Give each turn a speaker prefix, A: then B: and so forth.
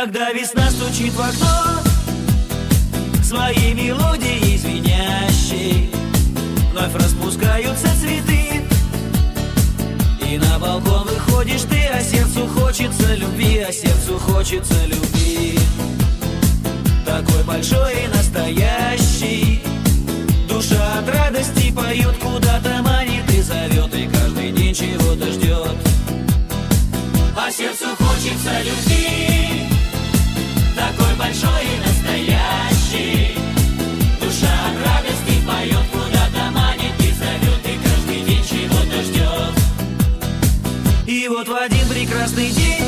A: Когда весна стучит в окно своей мелодией звенящей, вновь распускаются цветы, и на балкон выходишь ты, а сердцу хочется любви, а сердцу хочется любви. Такой большой и настоящий, душа от радости поет, куда-то манит и зовет, и каждый день чего-то ждет. А сердцу хочется любви, такой большой и настоящий, душа от радости поет, куда-то манит и зовет, и каждый день чего-то ждет. И вот в один прекрасный день